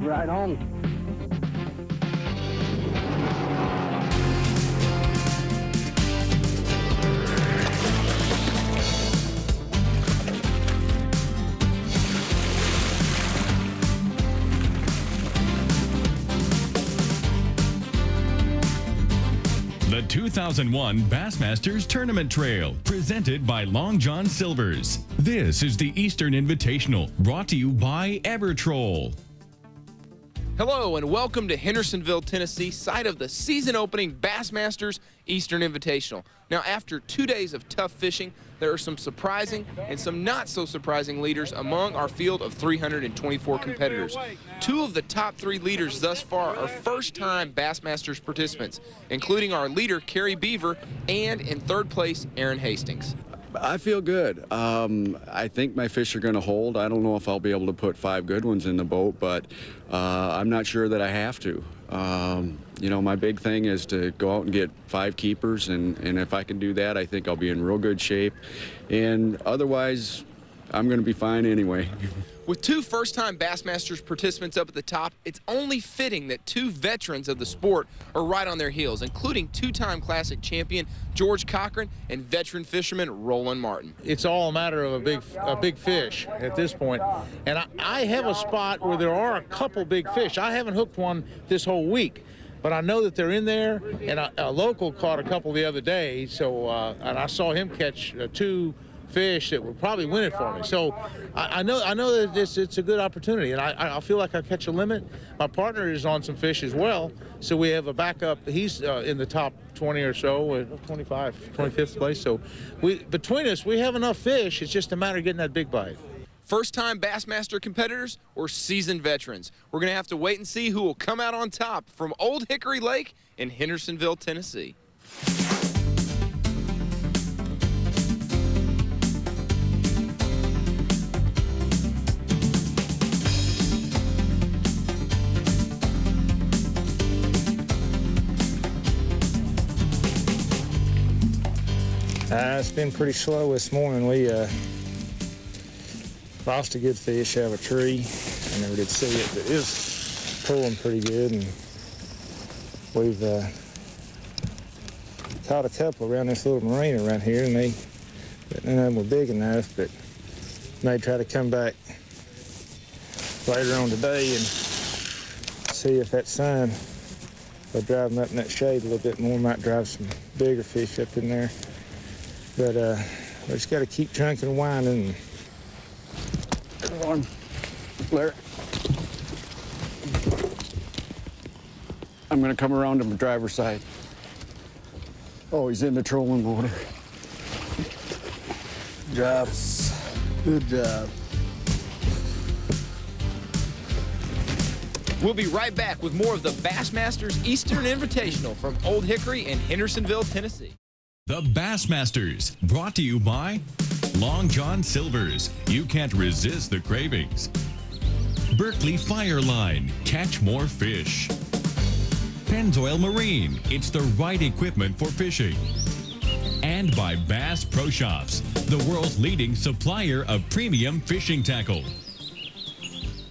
Right on. The 2001 Bassmasters Tournament Trail, presented by Long John Silver's. This is the Eastern Invitational, brought to you by Ebertroll. Hello and welcome to Hendersonville, Tennessee, site of the season-opening Bassmasters Eastern Invitational. Now, after 2 days of tough fishing, there are some surprising and some not-so-surprising leaders among our field of 324 competitors. Two of the top three leaders thus far are first-time Bassmasters participants, including our leader, Kerry Bieber, and in third place, Aaron Hastings. I feel good. I think my fish are going to hold. I don't know if I'll be able to put 5 good ones in the boat, but I'm not sure that I have to. You know, my big thing is to go out and get 5 keepers, and if I can do that, I think I'll be in real good shape. And otherwise, I'm going to be fine anyway. With 2 first-time Bassmasters participants up at the top, it's only fitting that 2 veterans of the sport are right on their heels, including 2-time Classic champion George Cochran and veteran fisherman Roland Martin. It's all a matter of a big fish at this point. And I have a spot where there are a couple big fish. I haven't hooked one this whole week, but I know that they're in there, and a local caught a couple the other day, so and I saw him catch 2 fish that would probably win it for me. So I know that it's a good opportunity, and I feel like I catch a limit. My partner is on some fish as well, so we have a backup. He's in the top 20 or so, 25th place. So between us, we have enough fish. It's just a matter of getting that big bite. First-time Bassmaster competitors or seasoned veterans? We're going to have to wait and see who will come out on top from Old Hickory Lake in Hendersonville, Tennessee. It's been pretty slow this morning. We lost a good fish out of a tree. I never did see it, but it was pulling pretty good. And we've caught a couple around this little marina right here, and none of them were big enough, but may try to come back later on today and see if that sun will drive them up in that shade a little bit more. Might drive some bigger fish up in there. But we just got to keep trunking and winding. Come on, Larry. I'm going to come around to the driver's side. Oh, he's in the trolling motor. Good job. Good job. We'll be right back with more of the Bassmasters Eastern Invitational from Old Hickory in Hendersonville, Tennessee. The Bassmasters, brought to you by Long John Silver's. You can't resist the cravings. Berkeley Fire Line, catch more fish. Pennzoil Marine, it's the right equipment for fishing. And by Bass Pro Shops, the world's leading supplier of premium fishing tackle.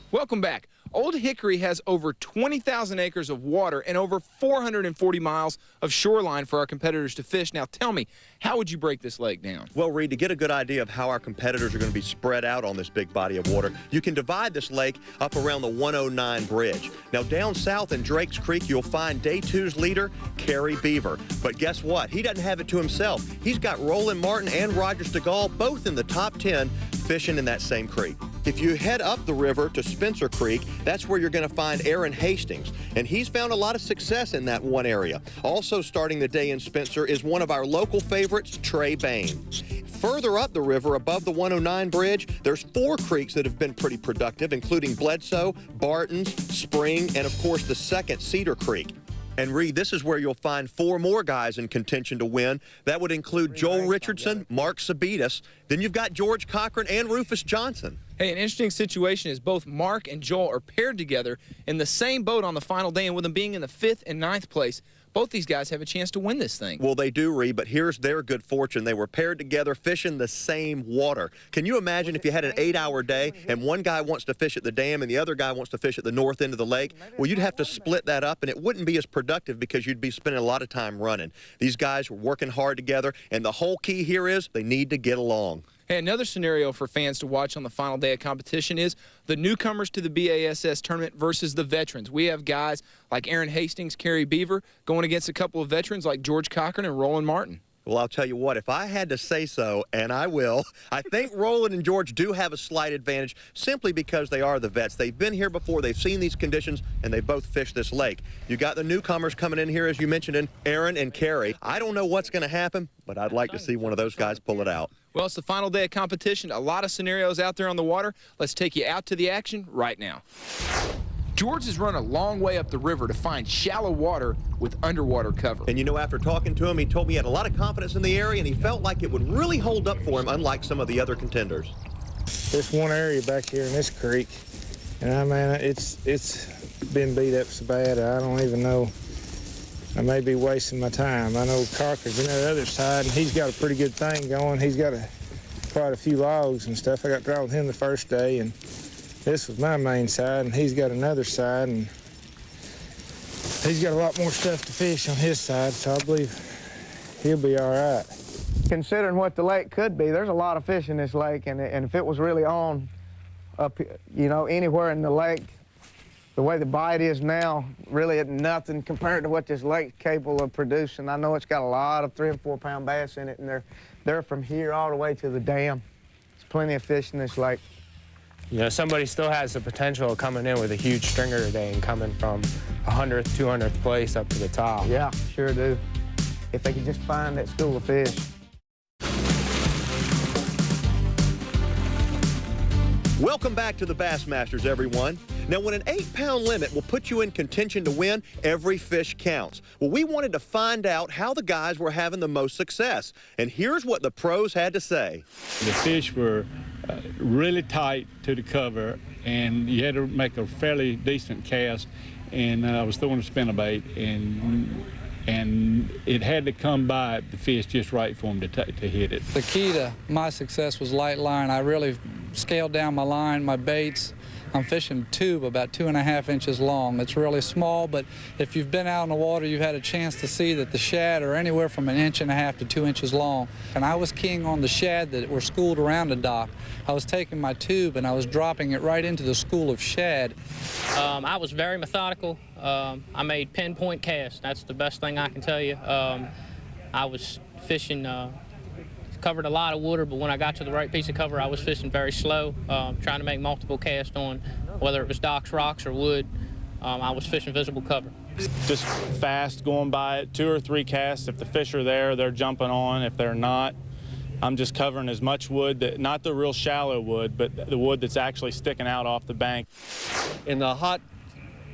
Welcome back. Old Hickory has over 20,000 acres of water and over 440 miles of shoreline for our competitors to fish. Now tell me, how would you break this lake down? Well, Reed, to get a good idea of how our competitors are going to be spread out on this big body of water, you can divide this lake up around the 109 bridge. Now down south in Drake's Creek, you'll find Day 2's leader, Kerry Bieber. But guess what? He doesn't have it to himself. He's got Roland Martin and Roger Stegall both in the top 10 fishing in that same creek. If you head up the river to Spencer Creek, that's where you're going to find Aaron Hastings, and he's found a lot of success in that one area. Also starting the day in Spencer is one of our local favorites, Trey Bain. Further up the river, above the 109 bridge, there's 4 creeks that have been pretty productive, including Bledsoe, Barton's, Spring, and of course the second, Cedar Creek. And Reed, this is where you'll find 4 more guys in contention to win. That would include Joel Richardson, Mark Sabitas. Then you've got George Cochran and Rufus Johnson. Hey, an interesting situation is both Mark and Joel are paired together in the same boat on the final day, and with them being in the 5th and 9th place, both these guys have a chance to win this thing. Well, they do, Reed, but here's their good fortune. They were paired together fishing the same water. Can you imagine if you had an 8-hour day and one guy wants to fish at the dam and the other guy wants to fish at the north end of the lake? Well, you'd have to split that up, and it wouldn't be as productive because you'd be spending a lot of time running. These guys were working hard together, and the whole key here is they need to get along. Hey, another scenario for fans to watch on the final day of competition is the newcomers to the BASS tournament versus the veterans. We have guys like Aaron Hastings, Kerry Bieber, going against a couple of veterans like George Cochran and Roland Martin. Well, I'll tell you what, if I had to say so, and I will, I think Roland and George do have a slight advantage simply because they are the vets. They've been here before, they've seen these conditions, and they both fished this lake. You got the newcomers coming in here, as you mentioned, in Aaron and Kerry. I don't know what's going to happen, but I'd like to see one of those guys pull it out. Well, it's the final day of competition. A lot of scenarios out there on the water. Let's take you out to the action right now. George has run a long way up the river to find shallow water with underwater cover. And you know, after talking to him, he told me he had a lot of confidence in the area and he felt like it would really hold up for him, unlike some of the other contenders. This one area back here in this creek, and I mean, it's been beat up so bad, I don't even know. I may be wasting my time. I know Cochran's on the other side, and he's got a pretty good thing going. He's got quite a few logs and stuff. I got drawn with him the first day, and this was my main side, and he's got another side, and he's got a lot more stuff to fish on his side, so I believe he'll be all right. Considering what the lake could be, there's a lot of fish in this lake, and if it was really on up, you know, anywhere in the lake, the way the bite is now, really isn't nothing compared to what this lake's capable of producing. I know it's got a lot of 3- and 4-pound bass in it, and they're from here all the way to the dam. There's plenty of fish in this lake. You know, somebody still has the potential of coming in with a huge stringer today and coming from 100th, 200th place up to the top. Yeah, sure do. If they could just find that school of fish. Welcome back to the Bassmasters, everyone. Now, when an 8-pound limit will put you in contention to win, every fish counts. Well, we wanted to find out how the guys were having the most success. And here's what the pros had to say. The fish were really tight to the cover, and you had to make a fairly decent cast. And I was throwing a spinnerbait, and it had to come by the fish just right for them to hit it. The key to my success was light line. I really scaled down my line, my baits. I'm fishing tube about 2.5 inches long. It's really small, but if you've been out in the water, you've had a chance to see that the shad are anywhere from 1.5 inches to 2 inches long. And I was keying on the shad that were schooled around the dock. I was taking my tube and I was dropping it right into the school of shad. I was very methodical. I made pinpoint casts. That's the best thing I can tell you. I was fishing, covered a lot of water, but when I got to the right piece of cover, I was fishing very slow, trying to make multiple casts on, whether it was docks, rocks, or wood. I was fishing visible cover. Just fast going by it, 2 or 3 casts. If the fish are there, they're jumping on. If they're not, I'm just covering as much wood, not the real shallow wood, but the wood that's actually sticking out off the bank. In the hot,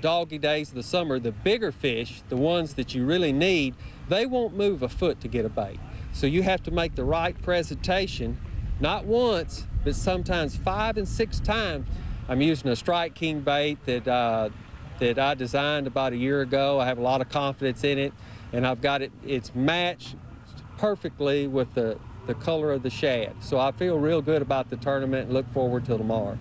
doggy days of the summer, the bigger fish, the ones that you really need, they won't move a foot to get a bait. So you have to make the right presentation, not once, but sometimes 5 and 6 times. I'm using a Strike King bait that I designed about a year ago. I have a lot of confidence in it, and I've got it's matched perfectly with the color of the shad. So I feel real good about the tournament and look forward to tomorrow.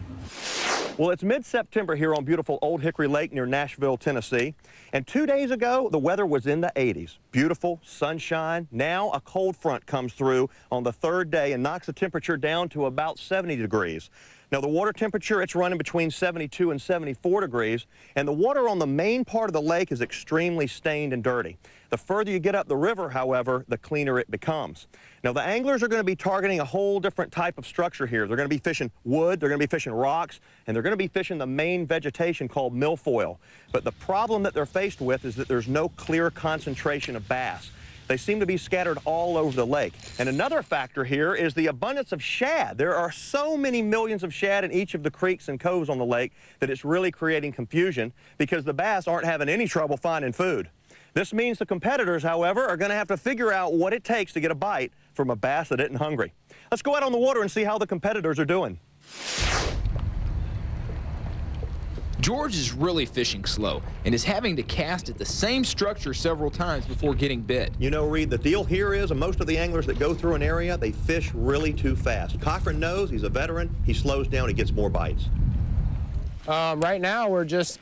Well, it's mid-September here on beautiful Old Hickory Lake near Nashville, Tennessee. And 2 days ago, the weather was in the 80s. Beautiful, sunshine. Now a cold front comes through on the 3rd day and knocks the temperature down to about 70 degrees. Now, the water temperature, it's running between 72 and 74 degrees, and the water on the main part of the lake is extremely stained and dirty. The further you get up the river, however, the cleaner it becomes. Now, the anglers are going to be targeting a whole different type of structure here. They're going to be fishing wood, they're going to be fishing rocks, and they're going to be fishing the main vegetation called milfoil. But the problem that they're faced with is that there's no clear concentration of bass. They seem to be scattered all over the lake. And another factor here is the abundance of shad. There are so many millions of shad in each of the creeks and coves on the lake that it's really creating confusion because the bass aren't having any trouble finding food. This means the competitors, however, are going to have to figure out what it takes to get a bite from a bass that isn't hungry. Let's go out on the water and see how the competitors are doing. George is really fishing slow and is having to cast at the same structure several times before getting bit. You know, Reed, the deal here is most of the anglers that go through an area, they fish really too fast. Cochran knows, he's a veteran, he slows down, he gets more bites. Right now, we're just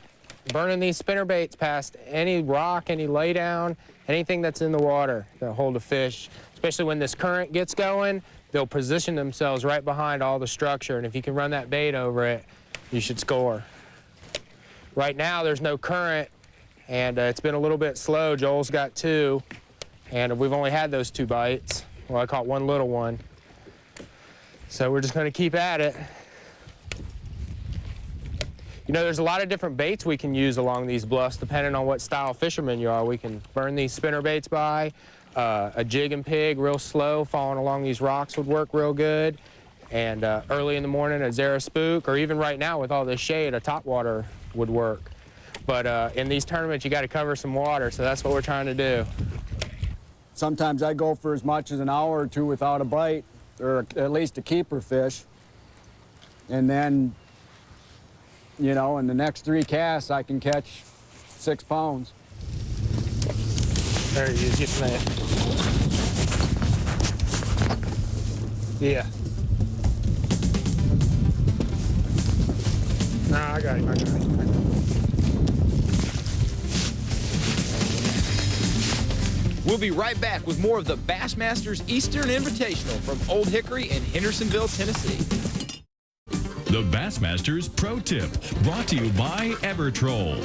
burning these spinner baits past any rock, any laydown, anything that's in the water that hold a fish. Especially when this current gets going, they'll position themselves right behind all the structure, and if you can run that bait over it, you should score. Right now, there's no current, and it's been a little bit slow. Joel's got 2, and we've only had those 2 bites. Well, I caught 1 little one. So we're just gonna keep at it. You know, there's a lot of different baits we can use along these bluffs, depending on what style fisherman you are. We can burn these spinner baits by. A jig and pig, real slow, falling along these rocks would work real good. And early in the morning, a Zara spook, or even right now with all this shade, a topwater would work. But in these tournaments, you got to cover some water, so that's what we're trying to do. Sometimes I go for as much as an hour or 2 without a bite, or at least a keeper fish. And then, you know, in the next 3 casts, I can catch 6 pounds. There he is, getting that. Yeah. Nah, I got him, I got him. We'll be right back with more of the Bassmasters Eastern Invitational from Old Hickory in Hendersonville, Tennessee. The Bassmasters Pro Tip, brought to you by Evertroll.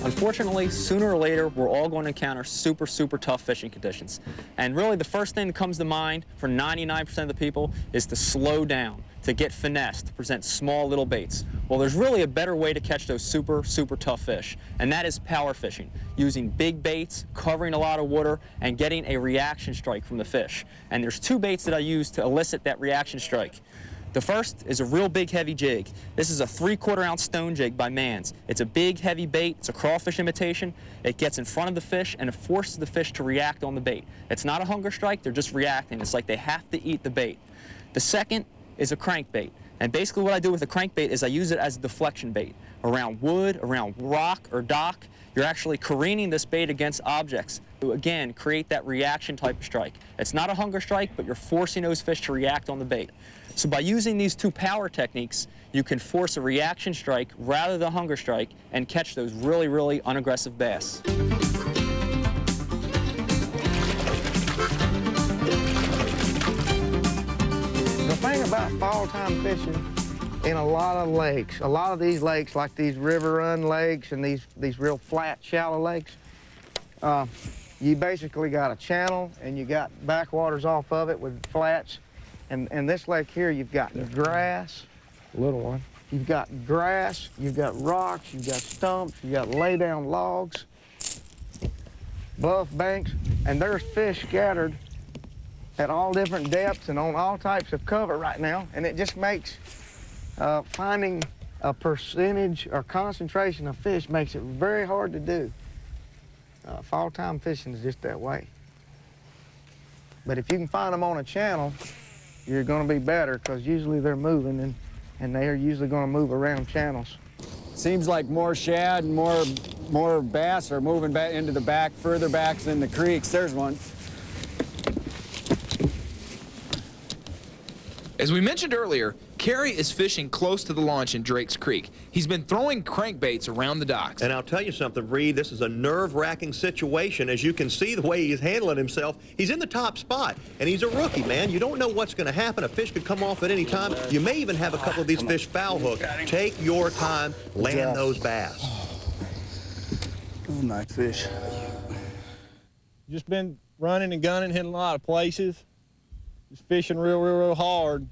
Unfortunately, sooner or later, we're all going to encounter super, super tough fishing conditions. And really, the first thing that comes to mind for 99% of the people is to slow down, to get finessed, to present small little baits. Well, there's really a better way to catch those super, super tough fish, and that is power fishing, using big baits, covering a lot of water, and getting a reaction strike from the fish. And there's 2 baits that I use to elicit that reaction strike. The first is a real big heavy jig. This is a 3/4 ounce stone jig by Mann's. It's a big heavy bait, it's a crawfish imitation. It gets in front of the fish and it forces the fish to react on the bait. It's not a hunger strike, they're just reacting. It's like they have to eat the bait. The second is a crankbait. And basically what I do with a crankbait is I use it as a deflection bait. Around wood, around rock or dock, you're actually careening this bait against objects to, again, create that reaction type of strike. It's not a hunger strike, but you're forcing those fish to react on the bait. So by using these 2 power techniques, you can force a reaction strike rather than a hunger strike and catch those really, really unaggressive bass. The thing about fall time fishing in a lot of lakes, a lot of these lakes, like these river run lakes and these real flat, shallow lakes, you basically got a channel and you got backwaters off of it with flats. And this lake here, you've got grass. Little one. You've got grass, you've got rocks, you've got stumps, you've got lay down logs, bluff banks, and there's fish scattered at all different depths and on all types of cover right now. And it just makes finding a percentage or concentration of fish makes it very hard to do. Fall time fishing is just that way. But if you can find them on a channel, you're going to be better because usually they're moving and they're usually going to move around channels. Seems like more shad and more bass are moving back into the back, further backs in the creeks. There's one. As we mentioned earlier, Kerry is fishing close to the launch in Drake's Creek. He's been throwing crankbaits around the docks. And I'll tell you something, Reed, this is a nerve-wracking situation. As you can see the way he's handling himself, he's in the top spot, and he's a rookie, man. You don't know what's going to happen. A fish could come off at any time. You may even have a couple of these fish foul hooked. Take your time, land those bass. Oh, nice fish. Just been running and gunning, hitting a lot of places. Just fishing real hard.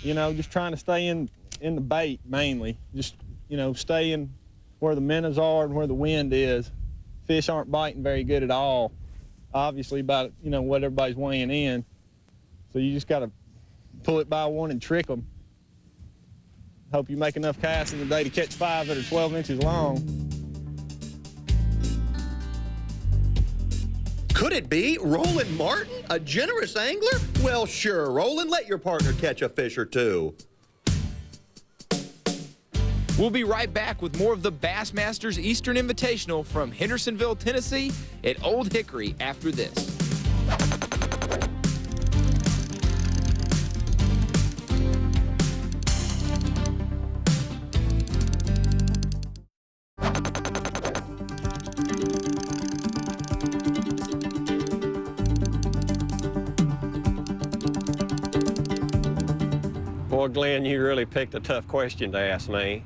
You know, just trying to stay in the bait mainly. Just, you know, staying where the minnows are and where the wind is. Fish aren't biting very good at all, obviously, about, you know, what everybody's weighing in. So you just got to pull it by one and trick them. Hope you make enough casts in the day to catch 5 that are 12 inches long. Could it be Roland Martin, a generous angler? Well, sure, Roland, let your partner catch a fish or 2. We'll be right back with more of the Bassmasters Eastern Invitational from Hendersonville, Tennessee at Old Hickory after this. Boy, Glenn, you really picked a tough question to ask me.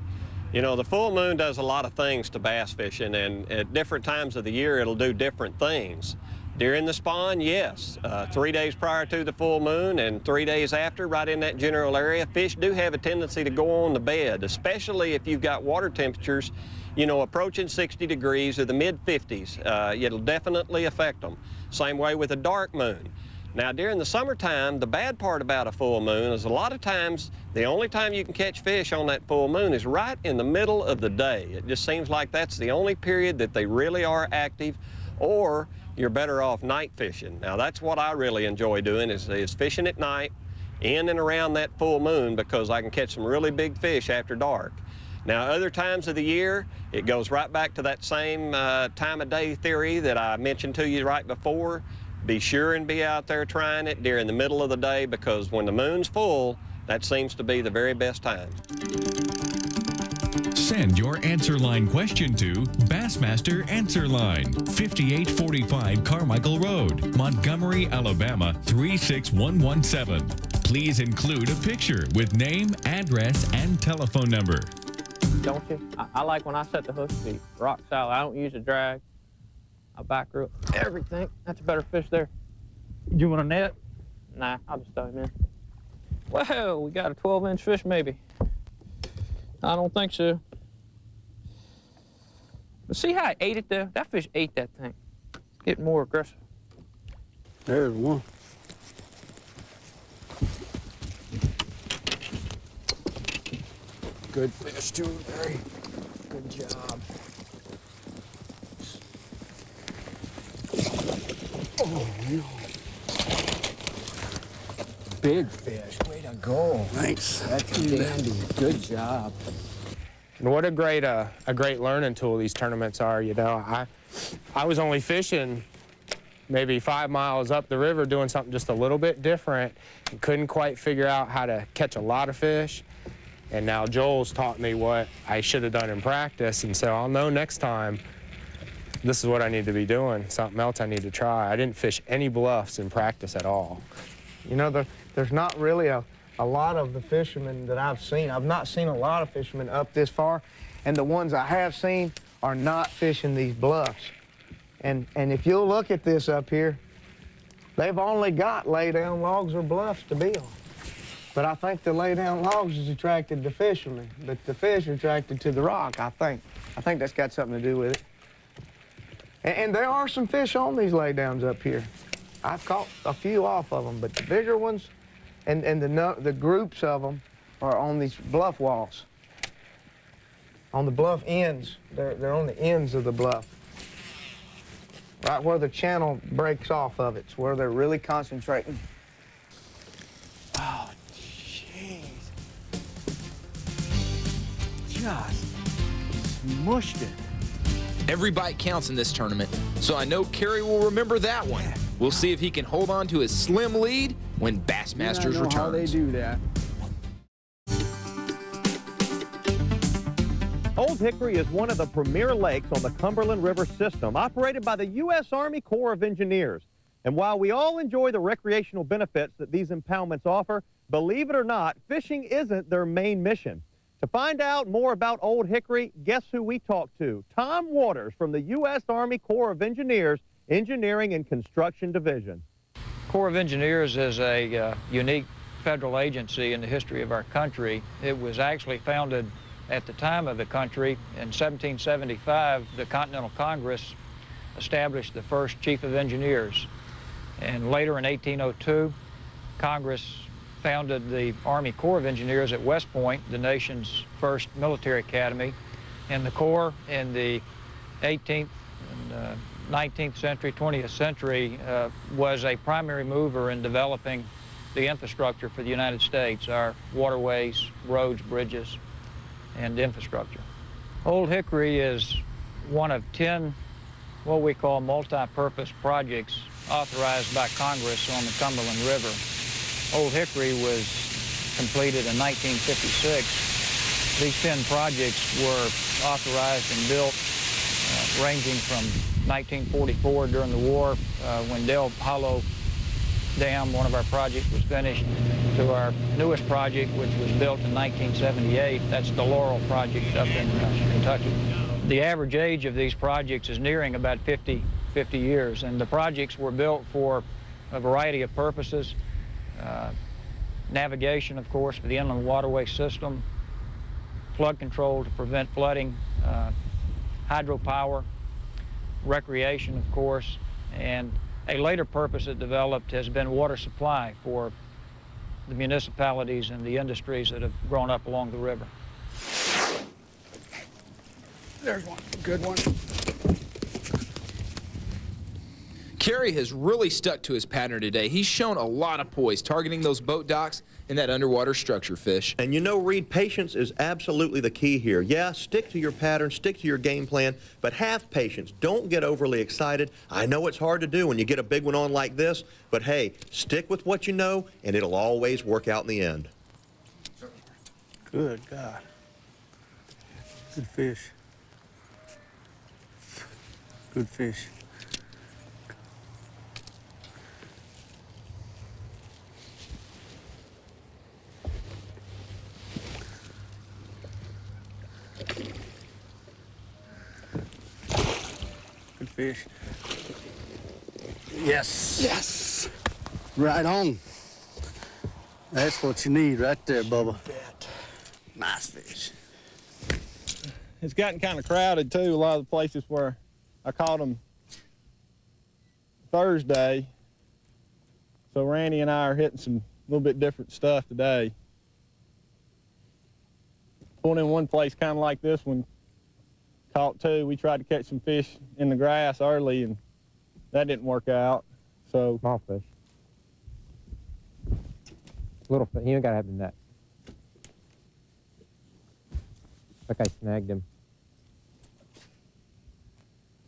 You know, the full moon does a lot of things to bass fishing, and at different times of the year, it'll do different things. During the spawn, yes. 3 days prior to the full moon and 3 days after, right in that general area, fish do have a tendency to go on the bed, especially if you've got water temperatures, you know, approaching 60 degrees or the mid-50s. It'll definitely affect them. Same way with a dark moon. Now, during the summertime, the bad part about a full moon is a lot of times the only time you can catch fish on that full moon is right in the middle of the day. It just seems like that's the only period that they really are active, or you're better off night fishing. Now, that's what I really enjoy doing is fishing at night in and around that full moon, because I can catch some really big fish after dark. Now, other times of the year, it goes right back to that same time of day theory that I mentioned to you right before. Be sure and be out there trying it during the middle of the day, because when the moon's full, that seems to be the very best time. Send your answer line question to Bassmaster Answer Line, 5845 Carmichael Road, Montgomery, Alabama 36117. Please include a picture with name, address, and telephone number. Don't you? I like when I set the hook feet, rock solid. I don't use a drag. I back reel everything. That's a better fish there. You want a net? Nah, I'll just throw him in. Well, we got a 12-inch fish maybe. I don't think so. But see how I ate it there? That fish ate that thing. It's getting more aggressive. There's one. Good fish too, Barry. Good job. Oh, no. Big fish. Way to go. Thanks. That's a dandy. Good job. And what a great learning tool these tournaments are. You know, I was only fishing maybe 5 miles up the river doing something just a little bit different and couldn't quite figure out how to catch a lot of fish. And now Joel's taught me what I should have done in practice, and so I'll know next time this is what I need to be doing, something else I need to try. I didn't fish any bluffs in practice at all. You know, there's not really a lot of the fishermen that I've seen. I've not seen a lot of fishermen up this far, and the ones I have seen are not fishing these bluffs. And if you'll look at this up here, they've only got lay-down logs or bluffs to be on. But I think the lay-down logs is attracted to fishermen, but the fish are attracted to the rock, I think. I think that's got something to do with it. And there are some fish on these laydowns up here. I've caught a few off of them, but the bigger ones and the groups of them are on these bluff walls. On the bluff ends. They're on the ends of the bluff. Right where the channel breaks off of it. It's where they're really concentrating. Oh, jeez. Just smushed it. Every bite counts in this tournament, so I know Kerry will remember that one. We'll see if he can hold on to his slim lead when Bassmasters returns. How they do that. Old Hickory is one of the premier lakes on the Cumberland River system, operated by the U.S. Army Corps of Engineers. And while we all enjoy the recreational benefits that these impoundments offer, believe it or not, fishing isn't their main mission. To find out more about Old Hickory, guess who we talked to? Tom Waters from the U.S. Army Corps of Engineers, Engineering and Construction Division. Corps of Engineers is a unique federal agency in the history of our country. It was actually founded at the time of the country. In 1775, the Continental Congress established the first Chief of Engineers. And later in 1802, Congress founded the Army Corps of Engineers at West Point, the nation's first military academy. And the Corps in the 18th and 19th century, 20th century was a primary mover in developing the infrastructure for the United States, our waterways, roads, bridges. and infrastructure. Old Hickory is one of 10 what we call multi-purpose projects authorized by Congress on the Cumberland River. Old Hickory was completed in 1956. These 10 projects were authorized and built ranging from 1944 during the war when Del Hollow Dam, one of our projects, was finished, to our newest project, which was built in 1978. That's the Laurel project up in Kentucky. The average age of these projects is nearing about 50 years, and the projects were built for a variety of purposes. Navigation, of course, for the inland waterway system, flood control to prevent flooding, hydropower, recreation, of course, and a later purpose that developed has been water supply for the municipalities and the industries that have grown up along the river. There's one, good one. Kerry has really stuck to his pattern today. He's shown a lot of poise, targeting those boat docks and that underwater structure fish. And you know, Reed, patience is absolutely the key here. Yeah, stick to your pattern, stick to your game plan, but have patience. Don't get overly excited. I know it's hard to do when you get a big one on like this, but hey, stick with what you know, and it'll always work out in the end. Good God. Good fish. Good fish. Good fish. Yes. Yes. Right on. That's what you need right there, Bubba. Nice fish. It's gotten kind of crowded too, a lot of the places where I caught them Thursday. So Randy and I are hitting some little bit different stuff today. Pulled in one place kind of like this one, caught two. We tried to catch some fish in the grass early and that didn't work out. So small fish. Little fish, you ain't gotta have the net. Like I snagged him.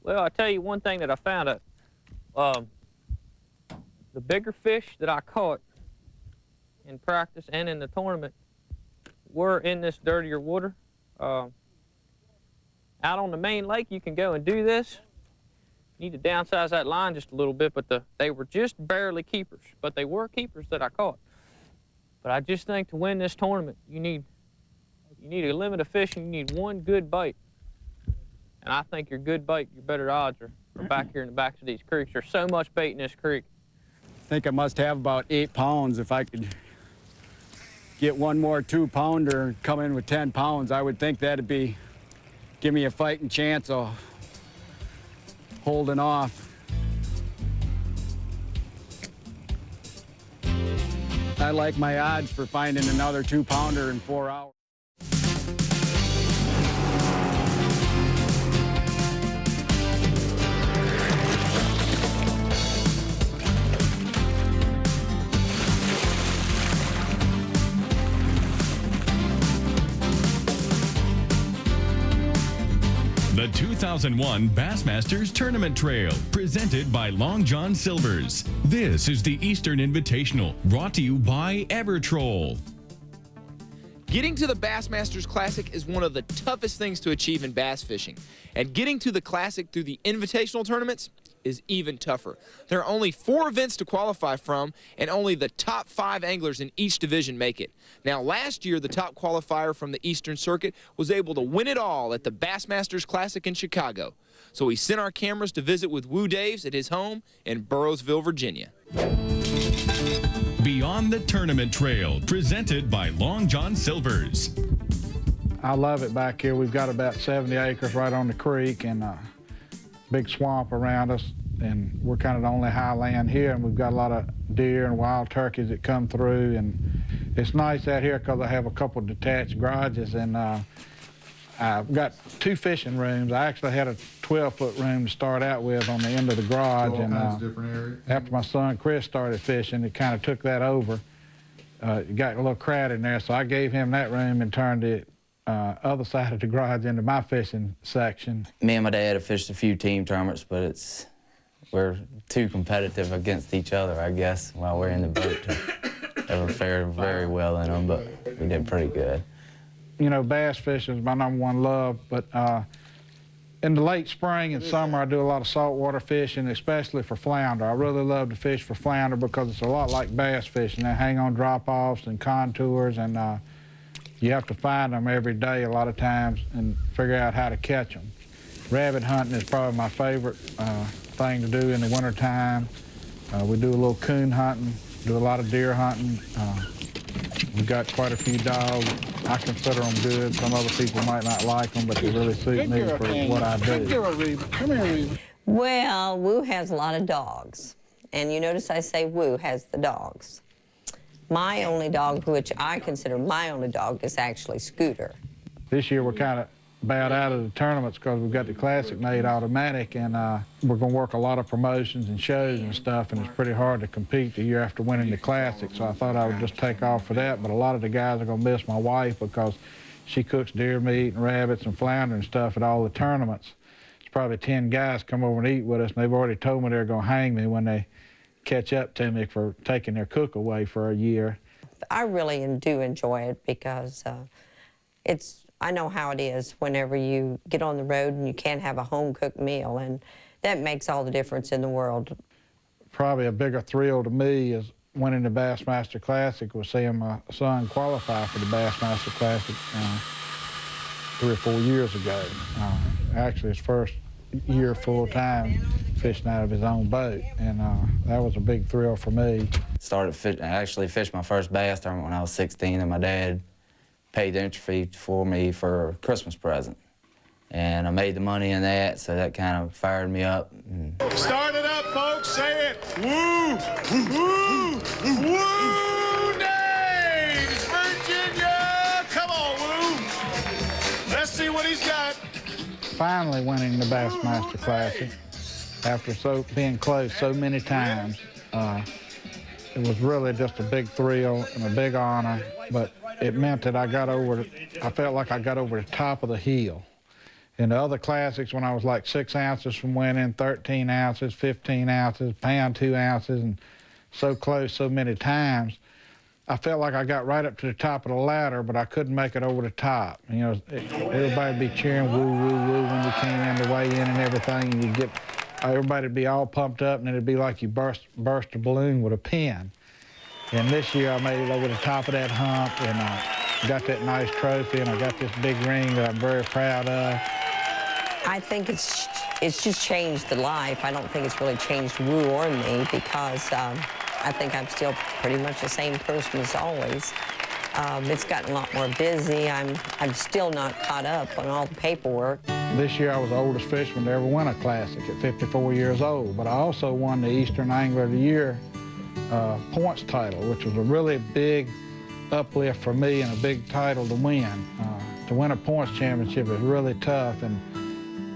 Well, I tell you one thing that I found out. The bigger fish that I caught in practice and in the tournament were in this dirtier water. Out on the main lake, you can go and do this. You need to downsize that line just a little bit, but they were just barely keepers. But they were keepers that I caught. But I just think to win this tournament, you need a limit of fishing. You need one good bite. And I think your good bait, your better odds are back here in the backs of these creeks. There's so much bait in this creek. I think I must have about 8 pounds. If I could get one more 2-pounder and come in with 10 pounds, I would think that'd give me a fighting chance of holding off. I like my odds for finding another 2-pounder in 4 hours. The 2001 Bassmasters Tournament Trail, presented by Long John Silver's. This is the Eastern Invitational, brought to you by Evertroll. Getting to the Bassmasters Classic is one of the toughest things to achieve in bass fishing. And getting to the Classic through the Invitational tournaments is even tougher. There are only 4 events to qualify from, and only the top 5 anglers in each division make it. Now, last year, the top qualifier from the Eastern Circuit was able to win it all at the Bassmasters Classic in Chicago. So we sent our cameras to visit with Woo Daves at his home in Burroughsville, Virginia. Beyond the Tournament Trail, presented by Long John Silver's. I love it back here. We've got about 70 acres right on the creek and a big swamp around us, and we're kind of the only high land here, and we've got a lot of deer and wild turkeys that come through, and it's nice out here because I have a couple of detached garages, and I've got 2 fishing rooms. I actually had a 12-foot room to start out with on the end of the garage, and after my son Chris started fishing, it kind of took that over. It got a little crowded in there, so I gave him that room and turned it other side of the garage into my fishing section. Me and my dad have fished a few team tournaments, but we're too competitive against each other, I guess, while we're in the boat. Never fared very well in them, but we did pretty good. You know, bass fishing is my #1 love, but in the late spring and summer, I do a lot of saltwater fishing, especially for flounder. I really love to fish for flounder because it's a lot like bass fishing. They hang on drop-offs and contours, and you have to find them every day a lot of times and figure out how to catch them. Rabbit hunting is probably my favorite thing to do in the wintertime. We do a little coon hunting, do a lot of deer hunting. We've got quite a few dogs. I consider them good. Some other people might not like them, but they really suit me for what I do. Come here, Reba. Well, Woo has a lot of dogs. And you notice I say Woo has the dogs. My only dog, which I consider my only dog, is actually Scooter. This year we're kind of bowed out of the tournaments because we've got the Classic made automatic, and we're going to work a lot of promotions and shows and stuff, and it's pretty hard to compete the year after winning the Classic, so I thought I would just take off for that. But a lot of the guys are going to miss my wife because she cooks deer meat and rabbits and flounder and stuff at all the tournaments. It's probably 10 guys come over and eat with us, and they've already told me they're going to hang me when they catch up to me for taking their cook away for a year. I really do enjoy it because I know how it is whenever you get on the road and you can't have a home-cooked meal, and that makes all the difference in the world. Probably a bigger thrill to me is winning the Bassmaster Classic was seeing my son qualify for the Bassmaster Classic 3 or 4 years ago. Actually, his first year full-time fishing out of his own boat, and that was a big thrill for me. Actually fished my first bass tournament when I was 16, and my dad paid the entry fee for me for a Christmas present. And I made the money in that, so that kind of fired me up. Start it up, folks. Say it. Woo! Woo! Woo! Names, Virginia! Come on, Woo! Let's see what he's got. Finally winning the Bassmaster Classic after being close so many times. It was really just a big thrill and a big honor, but it meant that I felt like I got over the top of the hill. In the other classics, when I was like 6 ounces from winning, 13 ounces, 15 ounces, pound 2 ounces, and so close so many times, I felt like I got right up to the top of the ladder, but I couldn't make it over the top. You know, everybody would be cheering woo, woo, woo when you came in to weigh in and everything, and everybody would be all pumped up, and it'd be like you burst a balloon with a pin. And this year I made it over the top of that hump, and I got that nice trophy, and I got this big ring that I'm very proud of. I think it's just changed the life. I don't think it's really changed Woo or me because I think I'm still pretty much the same person as always. It's gotten a lot more busy. I'm still not caught up on all the paperwork. This year I was the oldest fisherman to ever win a Classic at 54 years old, but I also won the Eastern Angler of the Year points title, which was a really big uplift for me and a big title to win. To win a points championship is really tough, and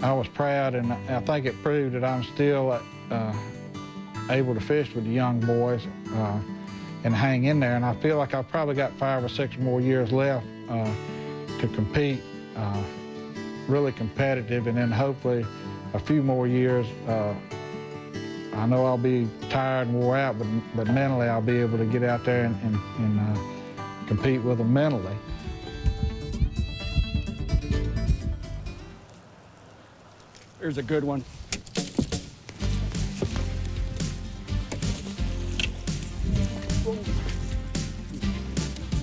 I was proud, and I think it proved that I'm still able to fish with the young boys and hang in there, and I feel like I've probably got 5 or 6 more years left to compete, really competitive, and then hopefully a few more years. I know I'll be tired and wore out, but mentally I'll be able to get out there and compete with them mentally. Here's a good one.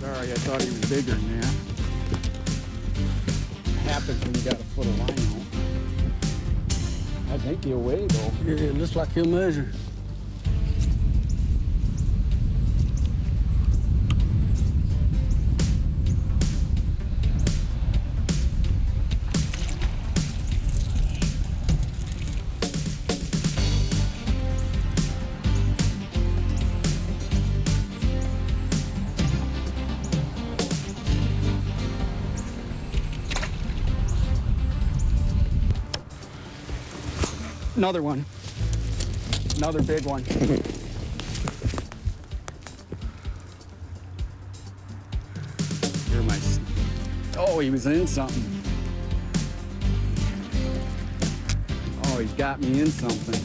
Sorry, I thought he was bigger than that. Happens when you got a foot of line on. I think he'll weigh though. Yeah, it looks like he'll measure. Another one. Another big one. Oh, he was in something. Oh, he's got me in something.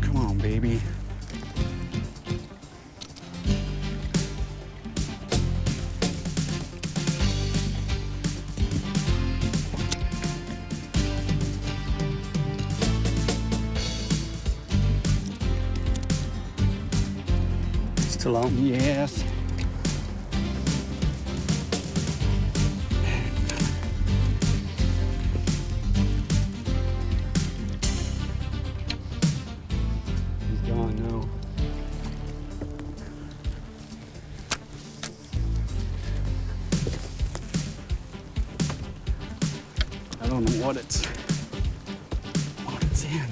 Come on, baby. Still on? Yes. He's gone now. I don't know what it's in.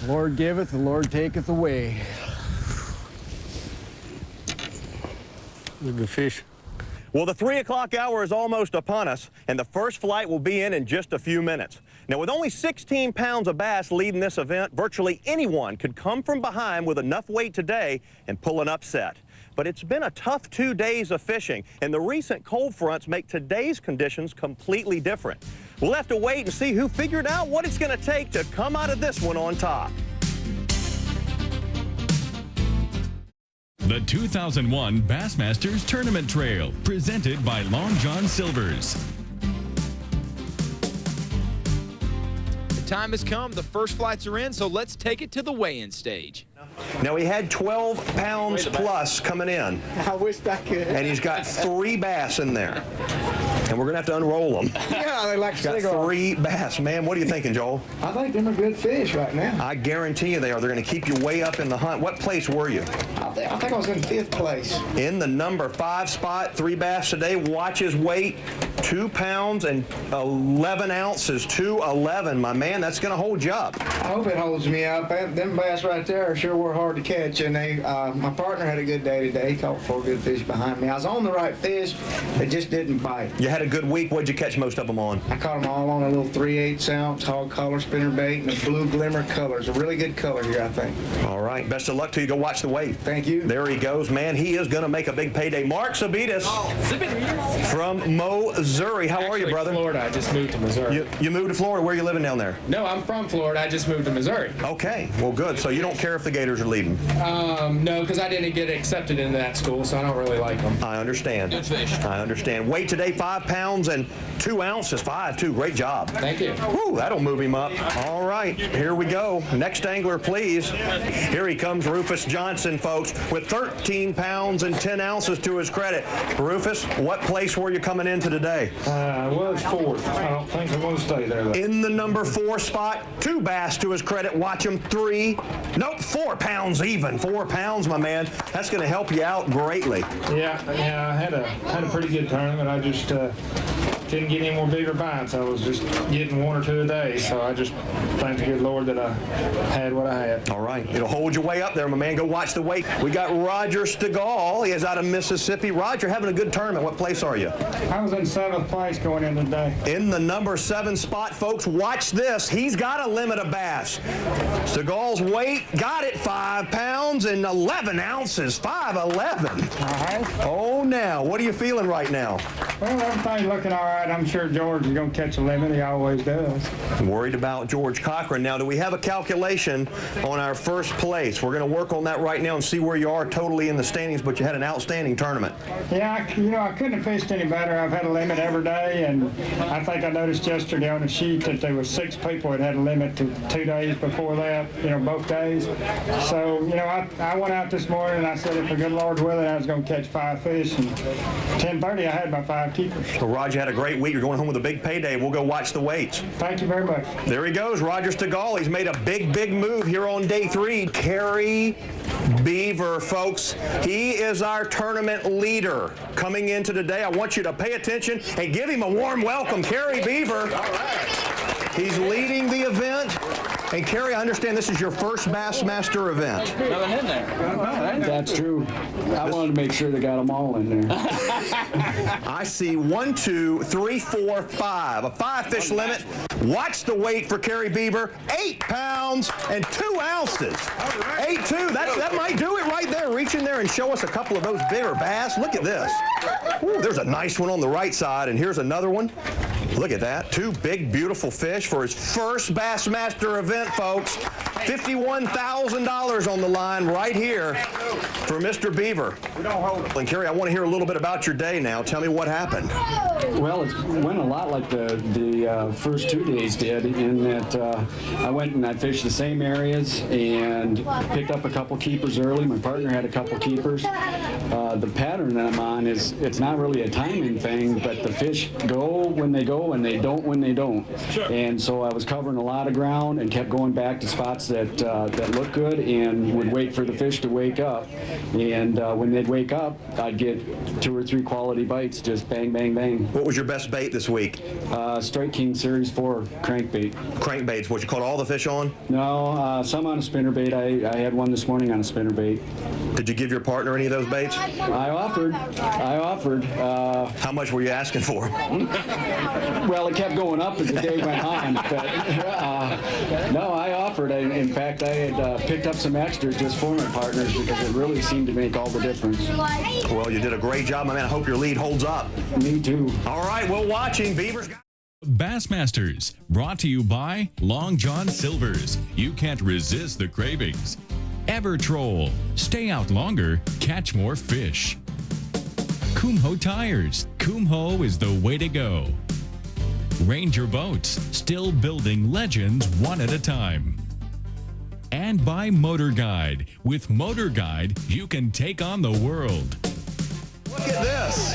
The Lord giveth, the Lord taketh away. Good fish. Well, the 3 o'clock hour is almost upon us, and the first flight will be in just a few minutes. Now, with only 16 pounds of bass leading this event, virtually anyone could come from behind with enough weight today and pull an upset. But it's been a tough 2 days of fishing, and the recent cold fronts make today's conditions completely different. We'll have to wait and see who figured out what it's going to take to come out of this one on top. The 2001 Bassmasters Tournament Trail, presented by Long John Silver's. The time has come. The first flights are in, so let's take it to the weigh-in stage. Now, he had 12 pounds plus coming in. I wish I could. And he's got 3 bass in there. And we're going to have to unroll them. Yeah, they like He's got Stegall. 3 bass. Man, what are you thinking, Joel? I think them are good fish right now. I guarantee you they are. They're going to keep you way up in the hunt. What place were you? I think I was in 5th place. In the number 5 spot, 3 bass today. Watch his weight, 2 pounds and 11 ounces, 211. My man, that's going to hold you up. I hope it holds me up. Them bass right there sure were hard to catch, and my partner had a good day today. He caught 4 good fish behind me. I was on the right fish, they just didn't bite. You had a good week. What'd you catch most of them on? I caught them all on a little 3/8 ounce hog collar spinnerbait and a blue glimmer color. It's a really good color here, I think. All right. Best of luck to you. Go watch the weight. Thank you. There he goes. Man, he is going to make a big payday. Mark Sabitas from Missouri. How are you, brother? Florida. I just moved to Missouri. You moved to Florida. Where are you living down there? No, I'm from Florida. I just moved to Missouri. Okay. Well, good. So you don't care if the Gators are leaving? No, because I didn't get accepted into that school, so I don't really like them. I understand. Good fish. I understand. Weight today, 5 pounds and 2 ounces. 5'2". Great job. Thank you. Woo, that'll move him up. All right, here we go. Next angler, please. Here he comes, Rufus Johnson, folks, with 13 pounds and 10 ounces to his credit. Rufus, what place were you coming into today? I was 4th. I don't think I'm going to stay there, though. In the number 4 spot, 2 bass to his credit. Watch him, 3. Nope, 4 pounds even. 4 pounds, my man. That's going to help you out greatly. Yeah, I had a pretty good tournament. I just didn't get any more bigger bites. I was just getting 1 or 2 a day, so I just thank the good Lord that I had what I had. All right, it'll hold your way up there, my man. Go watch the weight. We got Roger Stegall. He is out of Mississippi. Roger, having a good tournament. What place are you? I was in 7th place going in today. In the number 7 spot, folks, watch this. He's got a limit of bass. Stegall's weight, got it, 5 pounds and 11 ounces, 5'11". Oh, now, what are you feeling right now? Well, everything's looking all right. I'm sure George is going to catch a limit. He always does. Worried about George Cochran. Now, do we have a calculation on our first place? We're going to work on that right now and see where you are totally in the standings, but you had an outstanding tournament. Yeah, I couldn't have fished any better. I've had a limit every day, and I think I noticed yesterday on the sheet that there were 6 people that had a limit to 2 days before that, both days. So, I went out this morning and I said if the good Lord's willing, I was going to catch 5 fish, and 10:30 I had my 5 keepers. So, Roger had a great week. You're going home with a big payday. We'll go watch the weights. Thank you very much. There he goes, Roger Stegall. He's made a big move here on day 3. Kerry Bieber, folks. He is our tournament leader coming into today. I want you to pay attention and give him a warm welcome. Kerry Bieber. All right. He's leading the event, And Kerry, I understand this is your first Bassmaster event. Nothing in there. That's true. I wanted to make sure they got them all in there. I see 1, 2, 3, 4, 5. A 5-fish limit. Watch the weight for Kerry Bieber. 8 pounds and 2 ounces. 8.2. That might do it right there. Reach in there and show us a couple of those bigger bass. Look at this. Ooh, there's a nice one on the right side, and here's another one. Look at that. 2 big, beautiful fish for his first Bassmaster event, folks. $51,000 on the line right here for Mr. Bieber. And Kerry, I want to hear a little bit about your day now. Tell me what happened. Well, it went a lot like the first 2 days did, in that I went and I fished the same areas and picked up a couple keepers early. My partner had a couple keepers. The pattern that I'm on is, it's not really a timing thing, but the fish go when they go and they don't when they don't. Sure. And so I was covering a lot of ground and kept going back to spots that looked good and would wait for the fish to wake up. And when they'd wake up, I'd get 2 or 3 quality bites, just bang, bang, bang. What was your best bait this week? Strike King Series 4 crankbait. Crankbaits, what, you caught all the fish on? No, some on a spinnerbait. I had one this morning on a spinnerbait. Did you give your partner any of those baits? I offered. How much were you asking for? Well, it kept going up as the day went on. But, no, I offered. In fact, I had picked up some extras just for my partners because it really seemed to make all the difference. Well, you did a great job, my man. I hope your lead holds up. Me too. All right, we're watching. Beaver's got... Bassmasters, brought to you by Long John Silver's. You can't resist the cravings. Evertroll, stay out longer, catch more fish. Kumho Tires, Kumho is the way to go. Ranger Boats, still building legends one at a time. And by Motor Guide. With Motor Guide, you can take on the world. Look at this.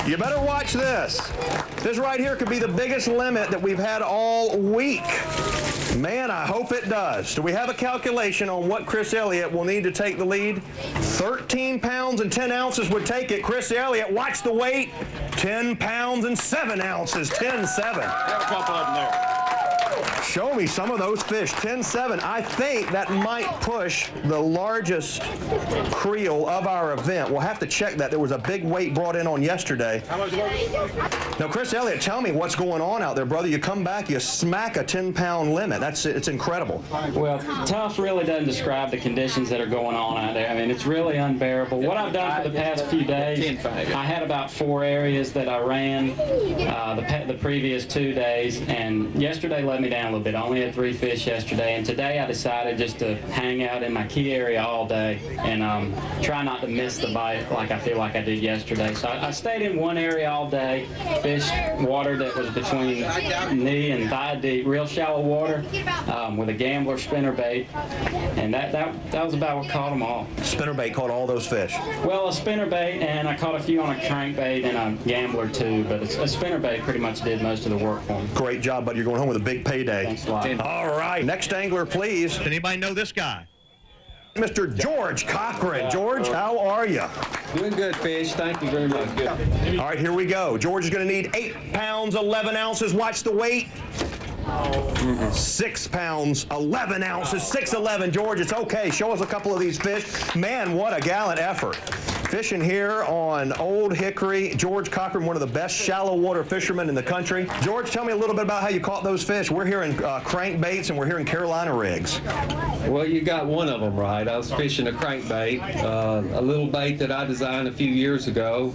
You better watch this. This right here could be the biggest limit that we've had all week. Man, I hope it does. Do we have a calculation on what Chris Elliott will need to take the lead? 13 pounds and 10 ounces would take it. Chris Elliott, watch the weight. 10 pounds and 7 ounces. 10-7. Have a couple of them there. Show me some of those fish. 10-7. I think that might push the largest creel of our event. We'll have to check that. There was a big weight brought in on yesterday. How much was? Now, Chris Elliott, tell me what's going on out there, brother. You come back, you smack a 10-pound limit. It's incredible. Well, tough really doesn't describe the conditions that are going on out there. I mean, it's really unbearable. What I've done for the past few days, I had about 4 areas that I ran the previous 2 days, and yesterday let me down a little bit. I only had 3 fish yesterday, and today I decided just to hang out in my key area all day and try not to miss the bite like I feel like I did yesterday. So I stayed in one area all day, fished water that was between knee and thigh deep, real shallow water, with a gambler spinnerbait, and that was about what caught them all. Spinnerbait caught all those fish? Well, a spinnerbait, and I caught a few on a crankbait and a gambler too, but a spinnerbait pretty much did most of the work for me. Great job, buddy. You're going home with a big payday. Thanks a lot. All right, next angler, please. Anybody know this guy? Mr. George Cochran. George, how are you? Doing good, Fish. Thank you very much. Good. All right, here we go. George is going to need 8 pounds, 11 ounces. Watch the weight. 6 pounds, 11 ounces, 6'11". George, it's okay. Show us a couple of these fish. Man, what a gallant effort. Fishing here on Old Hickory. George Cochran, one of the best shallow water fishermen in the country. George, tell me a little bit about how you caught those fish. We're hearing crankbaits and we're hearing Carolina rigs. Well, you got one of them right. I was fishing a crankbait, a little bait that I designed a few years ago.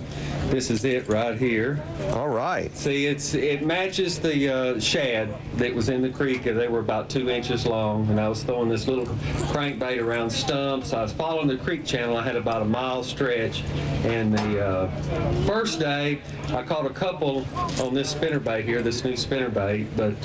This is it right here. All right. See, it matches the shad that was in the creek. They were about 2 inches long, and I was throwing this little crankbait around stumps. I was following the creek channel. I had about a mile stretch, and the first day I caught a couple on this spinnerbait here, this new spinnerbait, but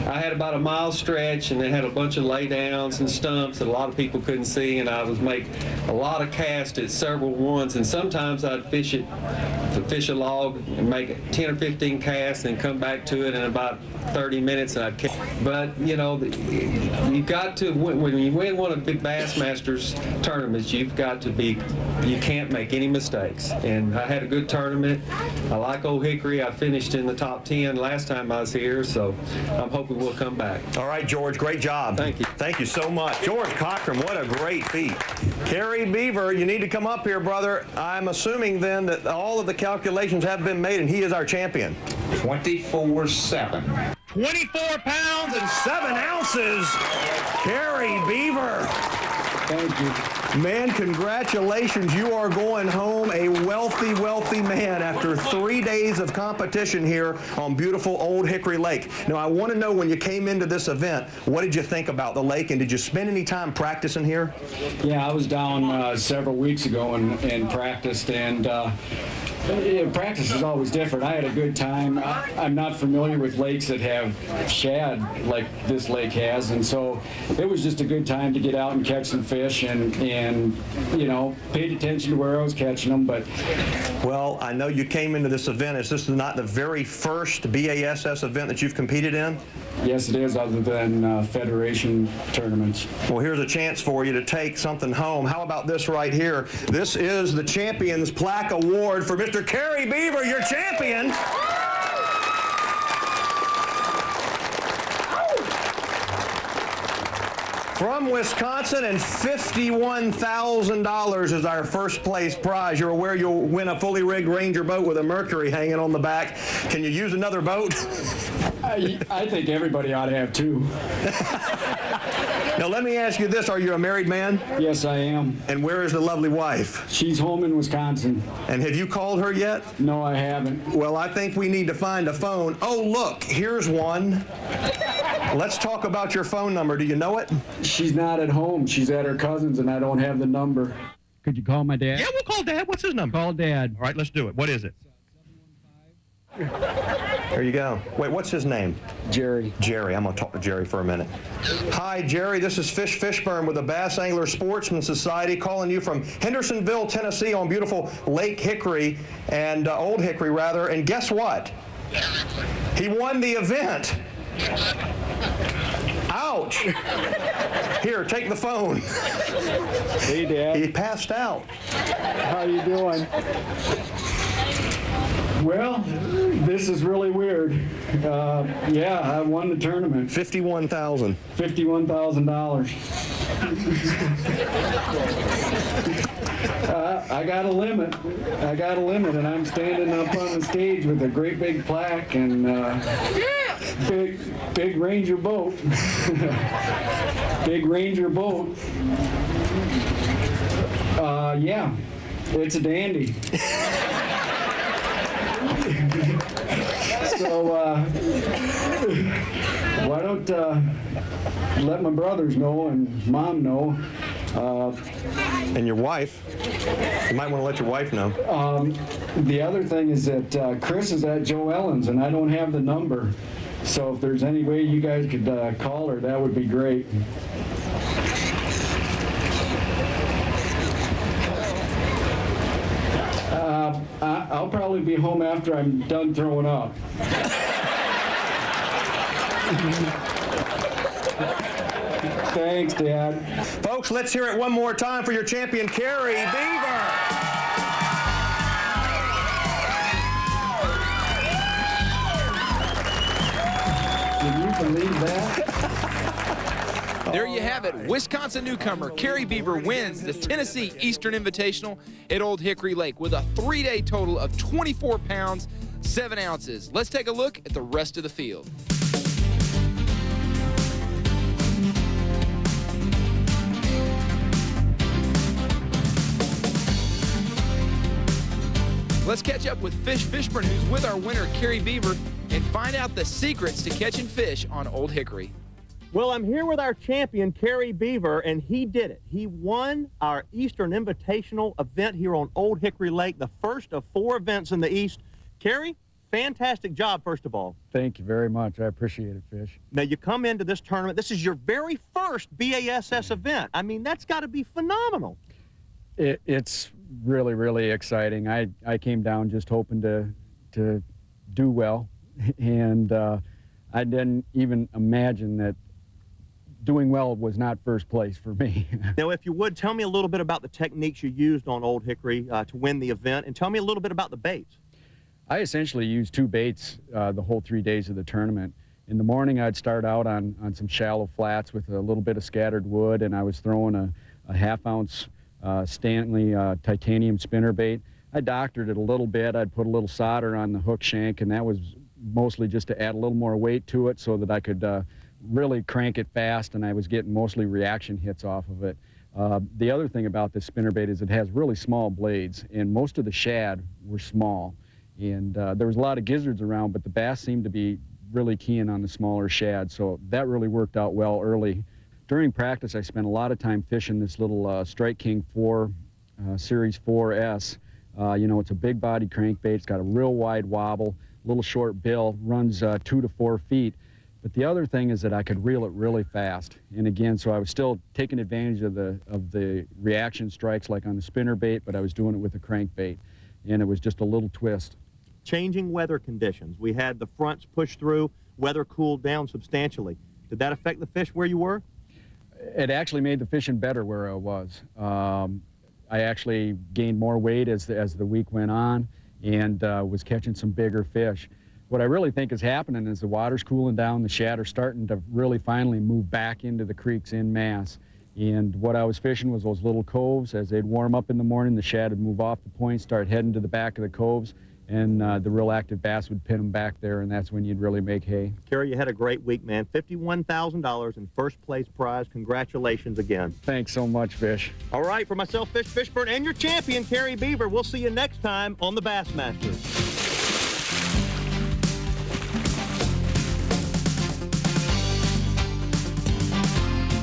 I had about a mile stretch, and they had a bunch of laydowns and stumps that a lot of people couldn't see, and I was make a lot of casts at several ones, and sometimes I'd fish a log and make 10 or 15 casts and come back to it in about 30 minutes, and I'd catch. But you know, when you win one of the big Bassmasters tournaments, you've got to be, you can't can't make any mistakes. And I had a good tournament. I like Old Hickory. I finished in the top 10 last time I was here, so I'm hoping we'll come back. All right, George, great job. Thank you. Thank you so much. George Cochran, what a great feat. Kerry Bieber, you need to come up here, brother. I'm assuming then that all of the calculations have been made and he is our champion. 24-7. 24 pounds and 7 ounces. Kerry Bieber. Thank you. Man, congratulations. You are going home a wealthy, wealthy man after 3 days of competition here on beautiful Old Hickory Lake. Now, I want to know, when you came into this event, what did you think about the lake, and did you spend any time practicing here? Yeah, I was down several weeks ago and practiced, and practice is always different. I had a good time. I'm not familiar with lakes that have shad like this lake has, and so it was just a good time to get out and catch some fish and you know, paid attention to where I was catching them. But well, I know you came into this event. Is this not the very first BASS event that you've competed in? Yes, it is, other than Federation tournaments. Well, here's a chance for you to take something home. How about this right here? This is the Champions Plaque Award for Mr. Kerry Bieber, your champion. From Wisconsin, and $51,000 is our first place prize. You're aware you'll win a fully rigged Ranger boat with a Mercury hanging on the back. Can you use another boat? I think everybody ought to have two. Now, let me ask you this. Are you a married man? Yes, I am. And where is the lovely wife? She's home in Wisconsin. And have you called her yet? No, I haven't. Well, I think we need to find a phone. Oh, look, here's one. Let's talk about your phone number. Do you know it? She's not at home. She's at her cousin's, and I don't have the number. Could you call my dad? Yeah, we'll call Dad. What's his number? Call Dad. All right, let's do it. What is it? There you go. Wait, what's his name? Jerry. Jerry. I'm going to talk to Jerry for a minute. Hi, Jerry. This is Fish Fishburne with the Bass Angler Sportsman Society, calling you from Hendersonville, Tennessee, on beautiful Lake Hickory, and Old Hickory, rather. And guess what? He won the event. Ouch. Here, take the phone. Hey, Dad. He passed out. How you doing? Well, this is really weird. Yeah, I won the tournament. $51,000. $51,000. I got a limit. I got a limit, and I'm standing up on the stage with a great big plaque and big Ranger boat. Big Ranger boat. Yeah, it's a dandy. So why don't let my brothers know and Mom know. And your wife. You might want to let your wife know. The other thing is that Chris is at Joe Ellen's, and I don't have the number. So if there's any way you guys could call her, that would be great. I'll probably be home after I'm done throwing up. Thanks, Dad. Folks, let's hear it one more time for your champion, Kerry Bieber. Can you believe that? There you have it. Wisconsin newcomer Kerry Bieber wins the Tennessee Eastern Invitational at Old Hickory Lake with a 3-day total of 24 pounds, 7 ounces. Let's take a look at the rest of the field. Let's catch up with Fish Fishburne, who's with our winner, Kerry Bieber, and find out the secrets to catching fish on Old Hickory. Well, I'm here with our champion, Kerry Bieber, and he did it. He won our Eastern Invitational event here on Old Hickory Lake, the first of 4 events in the East. Kerry, fantastic job, first of all. Thank you very much. I appreciate it, Fish. Now, you come into this tournament. This is your very first BASS event. I mean, that's got to be phenomenal. It's really, really exciting. I came down just hoping to do well, and I didn't even imagine that doing well was not first place for me. Now, if you would, tell me a little bit about the techniques you used on Old Hickory to win the event, and tell me a little bit about the baits. I essentially used 2 baits the whole 3 days of the tournament. In the morning, I'd start out on some shallow flats with a little bit of scattered wood, and I was throwing a 1/2 ounce Stanley titanium spinnerbait. I doctored it a little bit. I'd put a little solder on the hook shank, and that was mostly just to add a little more weight to it so that I could really crank it fast, and I was getting mostly reaction hits off of it. The other thing about this spinnerbait is it has really small blades, and most of the shad were small. And there was a lot of gizzards around, but the bass seemed to be really keen on the smaller shad, so that really worked out well early. During practice, I spent a lot of time fishing this little Strike King 4 Series 4S. You know, it's a big body crankbait. It's got a real wide wobble, little short bill, runs 2 to 4 feet. But the other thing is that I could reel it really fast. And again, so I was still taking advantage of the reaction strikes like on the spinnerbait, but I was doing it with a crankbait. And it was just a little twist. Changing weather conditions. We had the fronts push through, weather cooled down substantially. Did that affect the fish where you were? It actually made the fishing better where I was. I actually gained more weight as the week went on, and was catching some bigger fish. What I really think is happening is the water's cooling down, the shad are starting to really finally move back into the creeks en masse. And what I was fishing was those little coves. As they'd warm up in the morning, the shad would move off the point, start heading to the back of the coves, and the real active bass would pin them back there, and that's when you'd really make hay. Kerry, you had a great week, man. $51,000 in first place prize. Congratulations again. Thanks so much, Fish. All right, for myself, Fish Fishburne, and your champion, Kerry Bieber, we'll see you next time on the Bassmasters.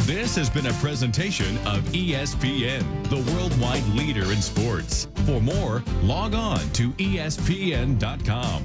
This has been a presentation of ESPN, the worldwide leader in sports. For more, log on to ESPN.com.